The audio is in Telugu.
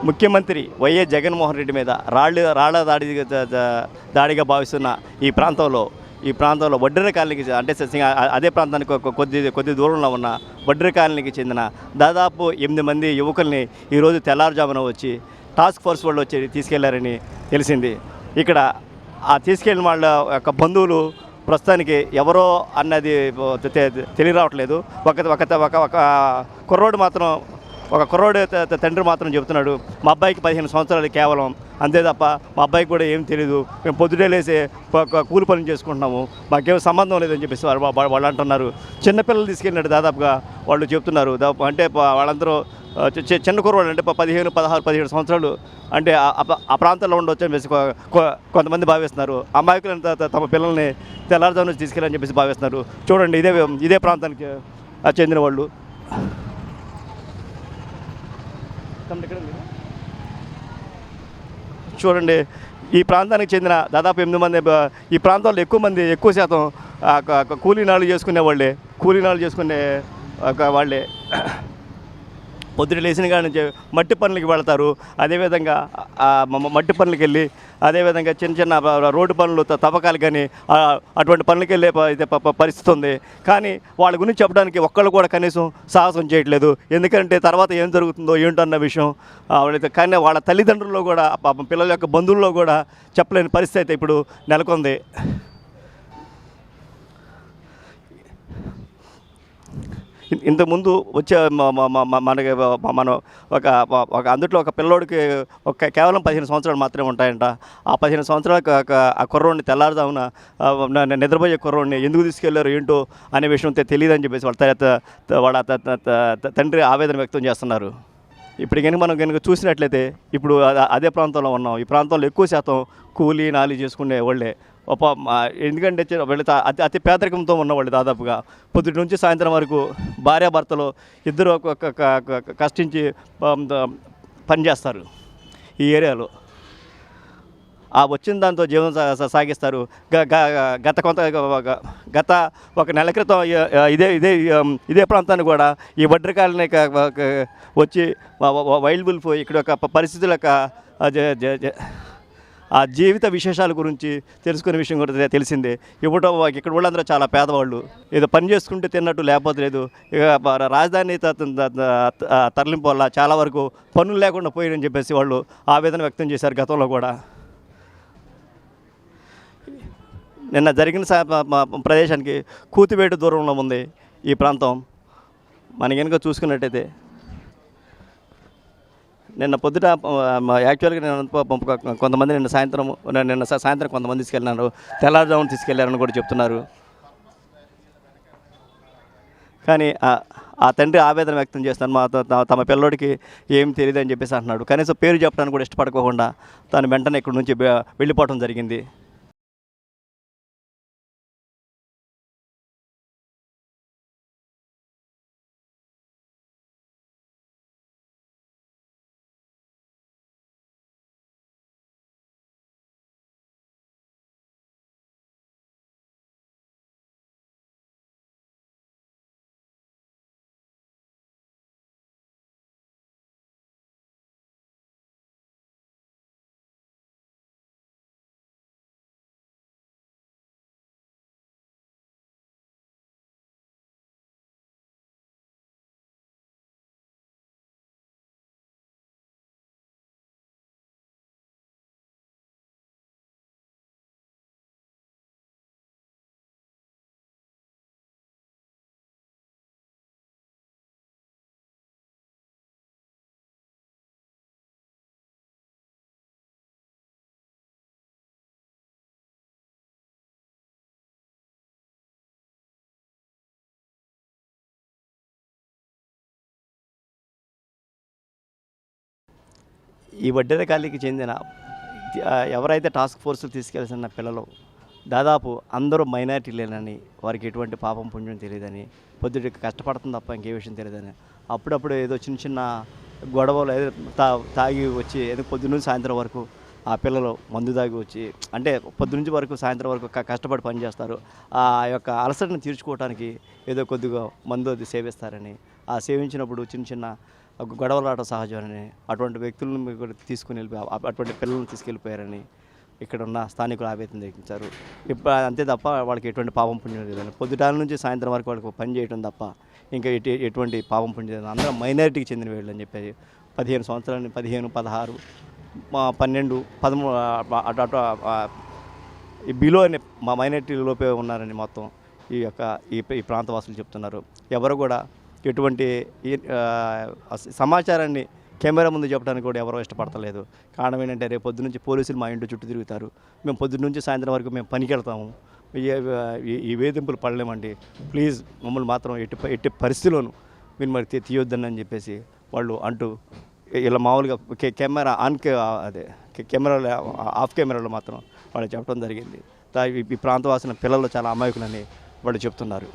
ముఖ్యమంత్రి వైఎస్ జగన్మోహన్ రెడ్డి మీద రాళ్ల దాడిగా భావిస్తున్న ఈ ప్రాంతంలో వడ్డెర కాలనీకి అంటే అదే ప్రాంతానికి కొద్ది దూరంలో ఉన్న వడ్డెర కాలనీకి చెందిన దాదాపు 8 మంది యువకుల్ని ఈరోజు తెల్లారుజామున వచ్చి టాస్క్ ఫోర్స్ వాళ్ళు వచ్చి తీసుకెళ్లారని తెలిసింది. ఇక్కడ ఆ తీసుకెళ్ళిన వాళ్ళ యొక్క బంధువులు ప్రస్తుతానికి ఎవరో అన్నది తెలియరావట్లేదు. ఒక కుర్రోడు తండ్రి మాత్రం చెబుతున్నాడు, మా అబ్బాయికి 15 సంవత్సరాలు కేవలం, అంతే తప్ప మా అబ్బాయికి కూడా ఏం తెలియదు, మేము పొద్దుటే లేసి కూలి పనులు చేసుకుంటున్నాము, మాకేం సంబంధం లేదని చెప్పేసి వాళ్ళు అంటున్నారు. చిన్నపిల్లలు తీసుకెళ్ళినట్టు దాదాపుగా వాళ్ళు చెప్తున్నారు. అంటే వాళ్ళందరూ చిన్న కుర్రోళ్ళు, అంటే 15, 16, 17 సంవత్సరాలు, అంటే ఆ ప్రాంతంలో ఉండొచ్చు అని చెప్పేసి కొంతమంది భావిస్తున్నారు. అమాయకులను తమ పిల్లల్ని తెల్లారుజాము నుంచి తీసుకెళ్ళని చెప్పేసి భావిస్తున్నారు. చూడండి, ఇదే ప్రాంతానికి చెందిన వాళ్ళు. చూడండి, ఈ ప్రాంతానికి చెందిన దాదాపు 8 మంది, ఈ ప్రాంతంలో ఎక్కువ శాతం కూలీనాలు చేసుకునే వాళ్ళే పొద్దున లేచిన కాడి నుంచి మట్టి పనులకి వెళ్తారు. అదేవిధంగా మట్టి పనులకి వెళ్ళి, అదేవిధంగా చిన్న రోడ్డు పనులు, తవ్వకాలు కానీ అటువంటి పనులకి వెళ్ళే పరిస్థితి ఉంది. కానీ వాళ్ళ గురించి చెప్పడానికి ఒక్కళ్ళు కూడా కనీసం సాహసం చేయట్లేదు. ఎందుకంటే తర్వాత ఏం జరుగుతుందో ఏంటన్న విషయం కానీ వాళ్ళ తల్లిదండ్రుల్లో కూడా, పిల్లల యొక్క బంధువుల్లో కూడా చెప్పలేని పరిస్థితి అయితే ఇప్పుడు నెలకొంది. ఇంతకుముందు వచ్చే మనకి మనం ఒక అందుట్లో ఒక పిల్లోడికి కేవలం 15 సంవత్సరాలు మాత్రమే ఉంటాయంట. ఆ 15 సంవత్సరాలకు ఆ కుర్రోడిని తెల్లారుదామున నిద్రపోయే కుర్రోడిని ఎందుకు తీసుకెళ్లారు ఏంటో అనే విషయం తెలియదని చెప్పేసి వాళ్ళ తండ్రి ఆవేదన వ్యక్తం చేస్తున్నారు. ఇప్పుడు మనం చూసినట్లయితే ఇప్పుడు అదే ప్రాంతంలో ఉన్నాం. ఈ ప్రాంతంలో ఎక్కువ శాతం కూలీ నాలి చేసుకునే వాళ్ళే. ఎందుకంటే వీళ్ళు అతి పేదరికంతో ఉన్నవాళ్ళు. దాదాపుగా పొద్దుటి నుంచి సాయంత్రం వరకు భార్యాభర్తలు ఇద్దరు కష్టించి పనిచేస్తారు ఈ ఏరియాలో. ఆ వచ్చిన దాంతో జీవనం సాగిస్తారు. గత ఒక నెల క్రితం ఇదే ప్రాంతాన్ని కూడా ఈ వడ్రకాలని వచ్చి వైల్డ్ వుల్ఫ్ ఇక్కడ ఒక పరిస్థితుల ఆ జీవిత విశేషాల గురించి తెలుసుకునే విషయం కూడా తెలిసిందే. ఇక్కడ వాళ్ళందరూ చాలా పేదవాళ్ళు, ఏదో పని చేసుకుంటే తిన్నట్టు లేకపోతే లేదు. ఇక రాజధాని తరలింపు వల్ల చాలా వరకు పనులు లేకుండా పోయారని చెప్పేసి వాళ్ళు ఆవేదన వ్యక్తం చేశారు గతంలో కూడా. నిన్న జరిగిన ప్రదేశానికి కూతివేటు దూరంలో ఉంది ఈ ప్రాంతం. మనకి కనుక చూసుకున్నట్టయితే నిన్న పొద్దుట యాక్చువల్గా కొంతమంది నిన్న సాయంత్రం కొంతమంది తీసుకెళ్ళినారు, తెల్లారుజామున తీసుకెళ్లారని కూడా చెప్తున్నారు. కానీ ఆ తండ్రి ఆవేదన వ్యక్తం చేస్తాను, తమ పిల్లోడికి ఏం తెలియదు అని చెప్పేసి అంటున్నాడు. కనీసం పేరు చెప్పడానికి కూడా ఇష్టపడకోకుండా తను వెంటనే ఇక్కడి నుంచి వెళ్ళిపోవడం జరిగింది. ఈ వడ్డెర కాలనీకి చెందిన ఎవరైతే టాస్క్ ఫోర్స్లు తీసుకెళ్తున్న పిల్లలు దాదాపు అందరూ మైనారిటీలేనని, వారికి ఎటువంటి పాపం పుణ్యం తెలియదని, పొద్దుటికి కష్టపడుతుంది తప్ప ఇంకే విషయం తెలియదని, అప్పుడప్పుడు ఏదో చిన్న గొడవలు ఏదో తాగి వచ్చి ఏదో పొద్దున్న సాయంత్రం వరకు ఆ పిల్లలు మందు తాగి వచ్చి, అంటే పొద్దునుంచి వరకు సాయంత్రం వరకు కష్టపడి పనిచేస్తారు. ఆ యొక్క అలసటను తీర్చుకోవడానికి ఏదో కొద్దిగా మందు అది సేవిస్తారని, ఆ సేవించినప్పుడు చిన్న గొడవలాట సహజమని, అటువంటి వ్యక్తులను మీరు కూడా తీసుకుని అటువంటి పిల్లల్ని తీసుకెళ్ళిపోయారని ఇక్కడ ఉన్న స్థానికులు ఆవేదన వ్యక్తించారు. ఇప్పుడు అంతే తప్ప వాళ్ళకి ఎటువంటి పాపం పుణ్యం లేదని, పొద్దుటాల నుంచి సాయంత్రం వరకు వాళ్ళకి పని చేయడం తప్ప ఇంకా ఎటువంటి పాపం పుణ్యం లేదు. అందరూ మైనారిటీకి చెందిన వీళ్ళు అని చెప్పేసి 15 సంవత్సరాలని 15, 16, 12, 13 అటు అటు ఈ బిలో అనే మా మైనారిటీలోపే ఉన్నారని మొత్తం ఈ ప్రాంతవాసులు చెప్తున్నారు. ఎవరు కూడా ఎటువంటి సమాచారాన్ని కెమెరా ముందు చెప్పడానికి కూడా ఎవరో ఇష్టపడతలేదు. కారణం ఏంటంటే రేపు పొద్దు నుంచి పోలీసులు మా ఇంటి చుట్టూ తిరుగుతారు, మేము పొద్దున్న నుంచి సాయంత్రం వరకు మేము పనికి వెళ్తాము, ఈ వేధింపులు పడలేమండి, ప్లీజ్ మమ్మల్ని మాత్రం ఎట్టి పరిస్థితిలోనూ మీరు మరి తీయొద్దని చెప్పేసి వాళ్ళు అంటూ ఇలా మామూలుగా కెమెరా అదే కెమెరాలో ఆఫ్ కెమెరాలో మాత్రం వాళ్ళు చెప్పడం జరిగింది. ఈ ప్రాంతవాసిన పిల్లలు చాలా అమాయకులని వాళ్ళు చెప్తున్నారు.